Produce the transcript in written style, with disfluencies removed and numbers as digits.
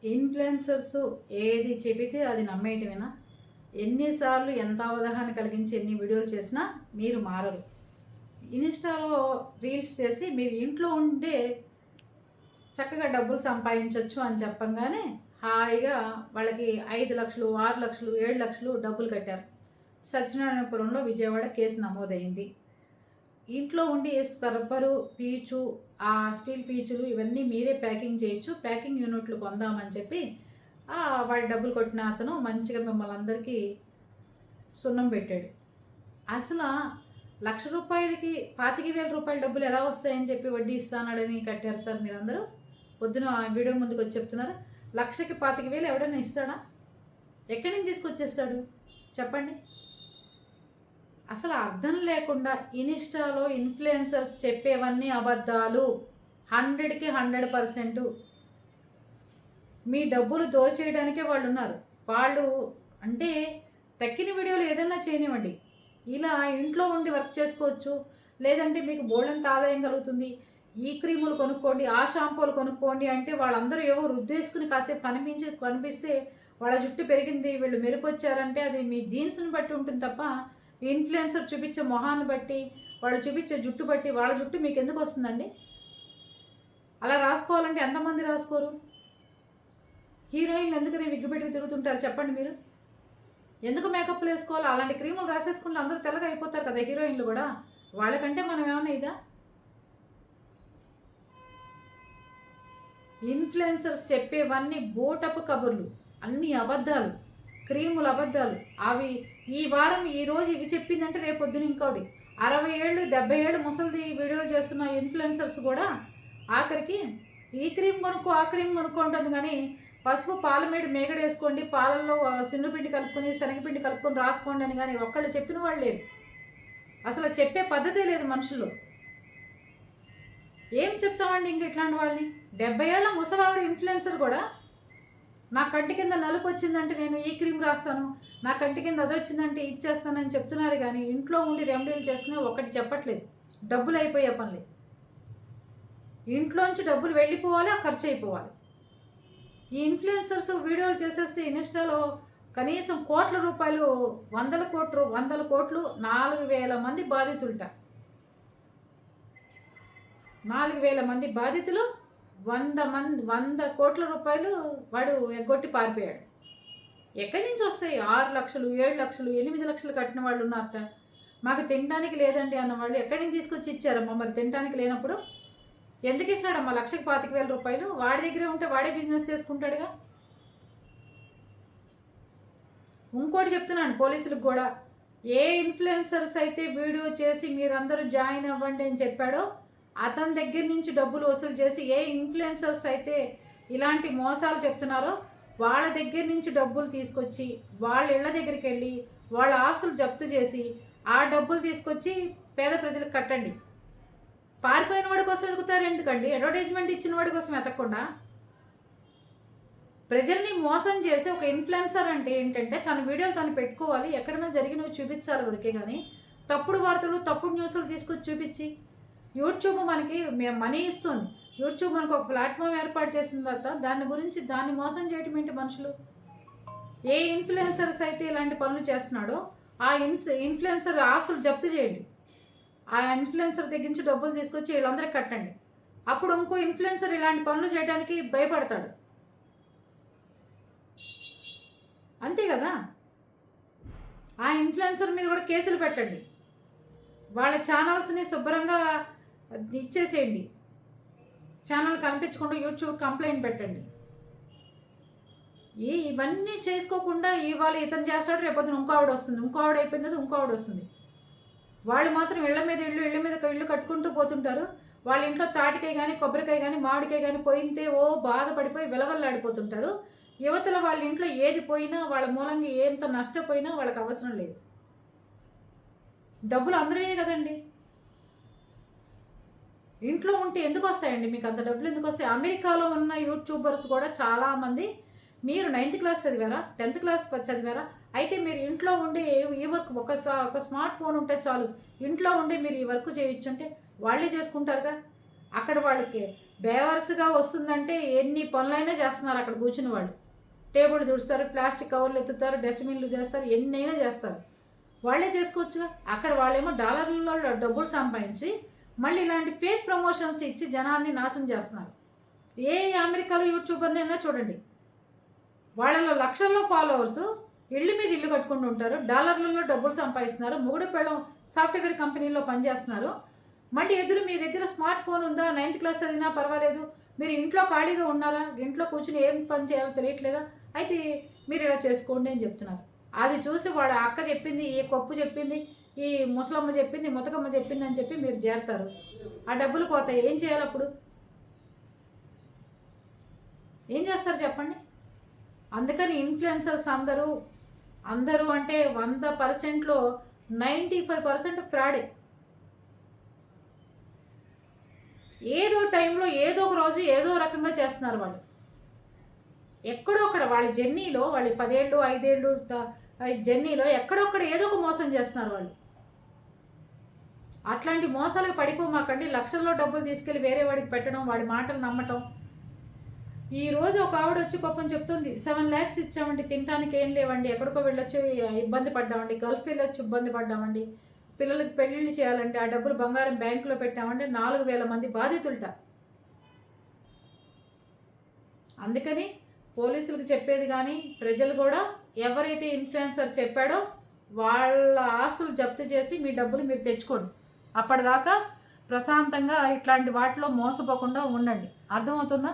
Influencers ఏది చెబితే అది నమ్మేయటమేనా? ఎన్నిసార్లు ఎంత అవగాహన కలిగించి ఎన్ని వీడియోలు చేసినా మీరు మారరు. ఇన్‌స్టాలో రీల్స్ చేసి మీరు ఇంట్లో ఉండే చక్కగా డబ్బులు సంపాదించొచ్చు అని చెప్పంగానే హాయిగా వాళ్ళకి 5,00,000, 6,00,000, 7,00,000 డబ్బులు కట్టారు. సత్యనారాయణపురంలో విజయవాడ కేసు నమోదయింది. ఇంట్లో ఉండి స్క్రబ్బరు, పీచు, ఆ స్టీల్ పీచులు ఇవన్నీ మీరే ప్యాకింగ్ చేయొచ్చు. ప్యాకింగ్ యూనిట్లు కొందామని చెప్పి వాడి డబ్బులు కొట్టిన అతను మంచిగా మిమ్మల్ని అందరికీ సున్నం పెట్టాడు. అసల రూ. 1,00,000కి రూ. 25,000 డబ్బులు ఎలా వస్తాయని చెప్పి వడ్డీ ఇస్తానాడని కట్టారు సార్ మీరందరూ. పొద్దున వీడియో ముందుకు వచ్చి చెప్తున్నారు. 1,00,000కి 25,000 ఎవడైనా ఇస్తాడా? ఎక్కడి నుంచి తీసుకొచ్చేస్తాడు చెప్పండి? అసలు అర్థం లేకుండా ఇన్‌స్టాలో ఇన్‌ఫ్లుయెన్సర్స్ చెప్పేవన్నీ అబద్ధాలు. 100కి 100%. మీ డబ్బులు దోచేయడానికే వాళ్ళున్నారు. వాళ్ళు అంటే తక్కిన వీడియోలు ఏదైనా చేయనివ్వండి. ఇలా ఇంట్లో ఉండి వర్క్ చేసుకోవచ్చు. లేదంటే మీకు బోలెడంత ఆదాయం కలుగుతుంది. ఈ క్రీములు కొనుక్కోండి, ఆ షాంపూలు కొనుక్కోండి అంటే వాళ్ళందరూ ఏవో రుద్దేసుకుని కాసేపు కనిపిస్తే వాళ్ళ జుట్టు పెరిగింది, వీళ్ళు మెరుపొచ్చారంటే అది మీ జీన్స్ని బట్టి ఉంటుంది తప్ప ఇన్‌ఫ్లుయెన్సర్ చూపించే మొహాన్ని బట్టి, వాళ్ళు చూపించే జుట్టు బట్టి వాళ్ళ జుట్టు మీకు ఎందుకు వస్తుందండి? అలా రాసుకోవాలంటే ఎంతమంది రాసుకోరు? హీరోయిన్లు ఎందుకని విగ్గు పెట్టుకు తిరుగుతుంటారు చెప్పండి మీరు? ఎందుకు మేకప్లు వేసుకోవాలి? అలాంటి క్రీములు రాసేసుకుంటే అందరూ తెల్లగా అయిపోతారు కదా హీరోయిన్లు కూడా. వాళ్ళకంటే మనం ఏమన్నా ఇదా? ఇన్‌ఫ్లుయెన్సర్స్ చెప్పేవన్నీ బోటపు కబుర్లు, అన్నీ అబద్ధాలు, క్రీములు అబద్ధాలు. అవి ఈ వారం ఈరోజు ఇవి చెప్పిందంటే రేపు పొద్దున ఇంకోటి 60 ఏళ్ళు 70 ఏళ్ళు ముసలిది వీడియోలు చేస్తున్న ఇన్‌ఫ్లుయెన్సర్స్ కూడా ఆఖరికి ఈ క్రీమ్ కొనుక్కో ఆ క్రీమ్ కొనుక్కో ఉంటుంది. కానీ పసుపు పాలమేడు మేగడ వేసుకోండి, పాలల్లో సున్నుపిండి కలుపుకొని శనగపిండి కలుపుకొని రాసుకోండి అని కానీ ఒక్కళ్ళు చెప్పిన వాళ్ళు లేరు. అసలు చెప్పే పద్ధతే లేదు మనుషుల్లో. ఏం చెప్తామండి ఇంక ఇట్లాంటి వాళ్ళని? 70 ఏళ్ల ముసలావిడ ఇన్‌ఫ్లుయెన్సర్ కూడా నా కంటి కింద నలుపు వచ్చిందంటే నేను ఈ క్రీమ్ రాస్తాను, నా కంటి కింద అది వచ్చిందంటే ఇచ్చేస్తానని చెప్తున్నారు. కానీ ఇంట్లో ఉండి రెమెడీలు చేసుకునే ఒకటి చెప్పట్లేదు. డబ్బులు అయిపోయే పనులు. ఇంట్లోంచి డబ్బులు వెళ్ళిపోవాలి, ఆ ఖర్చు అయిపోవాలి. ఈ ఇన్‌ఫ్లుయెన్సర్స్ వీడియోలు చేసేస్తే ఇన్‌స్టాలో కనీసం కోట్ల రూపాయలు, వందల కోట్లు 4,000 మంది బాధితులట. 4,000 మంది బాధితులు, 100 కోట్ల రూపాయలు వాడు ఎగ్గొట్టి పారిపోయాడు. ఎక్కడి నుంచి వస్తాయి? 6,00,000, 7,00,000, 8,00,000 కట్టిన వాళ్ళు ఉన్నారట. మాకు తినడానికి లేదండి అన్న వాళ్ళు ఎక్కడి నుంచి తీసుకొచ్చి ఇచ్చారమ్మా? మరి తినడానికి లేనప్పుడు ఎందుకు ఇస్తాడమ్మా 1,00,000కి 25,000 రూపాయలు? వాడి దగ్గరే ఉంటే వాడే బిజినెస్ చేసుకుంటాడుగా. ఇంకోటి చెప్తున్నాను పోలీసులకు కూడా, ఏ ఇన్‌ఫ్లుయెన్సర్స్ అయితే వీడియో చేసి మీరందరూ జాయిన్ అవ్వండి అని చెప్పాడో అతని దగ్గర నుంచి డబ్బులు వసూలు చేసి, ఏ ఇన్‌ఫ్లుయెన్సర్స్ అయితే ఇలాంటి మోసాలు చెప్తున్నారో వాళ్ళ దగ్గర నుంచి డబ్బులు తీసుకొచ్చి వాళ్ళ ఇళ్ళ దగ్గరికి వెళ్ళి వాళ్ళ ఆస్తులు జప్తు చేసి ఆ డబ్బులు తీసుకొచ్చి పేద ప్రజలకు కట్టండి. పారిపోయిన వాడి కోసం వెతుకుతారు ఎందుకండి? అడ్వర్టైజ్మెంట్ ఇచ్చిన వాడి కోసం వెతకకుండా ప్రజల్ని మోసం చేసి ఒక ఇన్‌ఫ్లుయెన్సర్ అంటే ఏంటంటే తన వీడియోలు తను పెట్టుకోవాలి, ఎక్కడైనా జరిగినవి చూపించాలి వరకే. కానీ తప్పుడు వార్తలు, తప్పుడు న్యూస్లు తీసుకొచ్చి చూపించి యూట్యూబ్ మనకి మనీ ఇస్తుంది. యూట్యూబ్ మనకు ఒక ప్లాట్ఫామ్ ఏర్పాటు చేసిన తర్వాత దాన్ని మోసం చేయటం ఏంటి మనుషులు? ఏ ఇన్‌ఫ్లుయెన్సర్స్ అయితే ఇలాంటి పనులు చేస్తున్నాడో ఆ ఇన్‌ఫ్లుయెన్సర్ ఆస్తులు జప్తు చేయండి. ఆ ఇన్‌ఫ్లుయెన్సర్ దగ్గర నుంచి డబ్బులు తీసుకొచ్చి వీళ్ళందరికీ కట్టండి. అప్పుడు ఇంకో ఇన్‌ఫ్లుయెన్సర్ ఇలాంటి పనులు చేయడానికి భయపడతాడు. అంతే కదా? ఆ ఇన్‌ఫ్లుయెన్సర్ మీద కూడా కేసులు పెట్టండి. వాళ్ళ ఛానల్స్ని శుభ్రంగా ఇచ్చేసేయండి. ఛానల్ కనిపించకుండా యూట్యూబ్ కంప్లైంట్ పెట్టండి. ఇవన్నీ చేసుకోకుండా ఇవాళ ఇతను చేస్తాడు, రేపొద్దున ఇంకో ఆవిడ వస్తుంది, ఇంకో ఆవిడ అయిపోయిన తర్వాత ఇంకో ఆవిడ వస్తుంది. వాళ్ళు మాత్రం ఇళ్ళ మీద ఇళ్ళు కట్టుకుంటూ పోతుంటారు. వాళ్ళ ఇంట్లో తాటికాయ కానీ, కొబ్బరికాయ కానీ, మామిడికాయ కానీ పోయితే బాధపడిపోయి విలవల్లాడిపోతుంటారు. యువతల వాళ్ళ ఇంట్లో ఏది పోయినా వాళ్ళ మూలంగా ఎంత నష్టపోయినా వాళ్ళకి అవసరం లేదు. డబ్బులు అందరివే కదండి. ఇంట్లో ఉంటే ఎందుకు వస్తాయండి మీకు అంత డబ్బులు? ఎందుకు వస్తాయి? అమెరికాలో ఉన్న యూట్యూబర్స్ కూడా చాలామంది మీరు 9th క్లాస్ చదివారా, 10th క్లాస్ చదివారా? అయితే మీరు ఇంట్లో ఉండి ఈ వర్క్ ఒక స్మార్ట్ ఫోన్ ఉంటే చాలు, ఇంట్లో ఉండి మీరు ఈ వర్క్ చేయొచ్చు అంటే వాళ్ళే చేసుకుంటారుగా. అక్కడ వాళ్ళకి బేవర్స్గా వస్తుందంటే ఎన్ని పనులైనా చేస్తున్నారు అక్కడ కూర్చుని వాళ్ళు. టేబుల్ తుడుస్తారు, ప్లాస్టిక్ కవర్లు ఎత్తుతారు, డస్ట్బిన్లు చేస్తారు, ఎన్నైనా చేస్తారు. వాళ్ళే చేసుకోవచ్చుగా. అక్కడ వాళ్ళేమో డాలర్లలో డబ్బులు సంపాదించి మళ్ళీ ఇలాంటి ఫేక్ ప్రమోషన్స్ ఇచ్చి జనాన్ని నాశనం చేస్తున్నారు. ఏ అమెరికాలో యూట్యూబర్నైనా చూడండి, వాళ్ళలో లక్షల్లో ఫాలోవర్సు, ఇళ్ళ మీద ఇల్లు కట్టుకుంటూ ఉంటారు, డాలర్లలో డబ్బులు సంపాదిస్తున్నారు, మొగుడు పెళ్ళం సాఫ్ట్వేర్ కంపెనీలో పనిచేస్తున్నారు. మళ్ళీ ఎదురు మీ దగ్గర స్మార్ట్ ఫోన్ ఉందా, 9th క్లాస్ చదివినా పర్వాలేదు, మీరు ఇంట్లో ఖాళీగా ఉన్నారా, ఇంట్లో కూర్చుని ఏం పని చేయాలో తెలియట్లేదా, అయితే మీరు ఇలా చేసుకోండి అని చెప్తున్నారు. అది చూసి వాళ్ళ అక్క చెప్పింది, ఈ కొప్పు చెప్పింది, ఈ ముసలమ్మ చెప్పింది, ముతకమ్మ చెప్పింది అని చెప్పి మీరు చేరుతారు. ఆ డబ్బులు పోతాయి. ఏం చేయాలి అప్పుడు? ఏం చేస్తారు చెప్పండి? అందుకని ఇన్ఫ్లుయెన్సర్స్ అందరూ అంటే 100%లో 95% ఫ్రాడే. ఏదో టైంలో ఏదో ఒక రోజు ఏదో రకంగా చేస్తున్నారు వాళ్ళు. ఎక్కడో అక్కడ వాళ్ళ జర్నీలో, వాళ్ళ 10 ఏళ్ళు 5 ఏళ్ళు జర్నీలో ఎక్కడొక్కడ ఏదో ఒక మోసం చేస్తున్నారు వాళ్ళు. అట్లాంటి మోసాలకు పడిపోమాకండి. లక్షల్లో డబ్బులు తీసుకెళ్ళి వేరే వాడికి పెట్టడం, వాడి మాటలు నమ్మటం. ఈరోజు ఒక ఆవిడ వచ్చి పాపం చెప్తుంది, 7 lakhs ఇచ్చామండి, తినడానికి ఏం లేవండి, ఎక్కడికో వెళ్ళొచ్చి ఇబ్బంది పడ్డామండి, గల్ఫ్ వెళ్ళొచ్చి ఇబ్బంది పడ్డామండి, పిల్లలకి పెళ్ళిళ్ళు చేయాలంటే ఆ డబ్బులు బంగారం బ్యాంకులో పెట్టామంటే 4,000 మంది బాధితులట. అందుకని పోలీసులకు చెప్పేది కానీ, ప్రజలు కూడా ఎవరైతే ఇన్ఫ్లుయెన్సర్ చెప్పాడో వాళ్ళ ఆస్తులు జప్తు చేసి మీ డబ్బులు మీరు తెచ్చుకోండి. అప్పటిదాకా ప్రశాంతంగా ఇట్లాంటి వాటిలో మోసపోకుండా ఉండండి. అర్థమవుతుందా?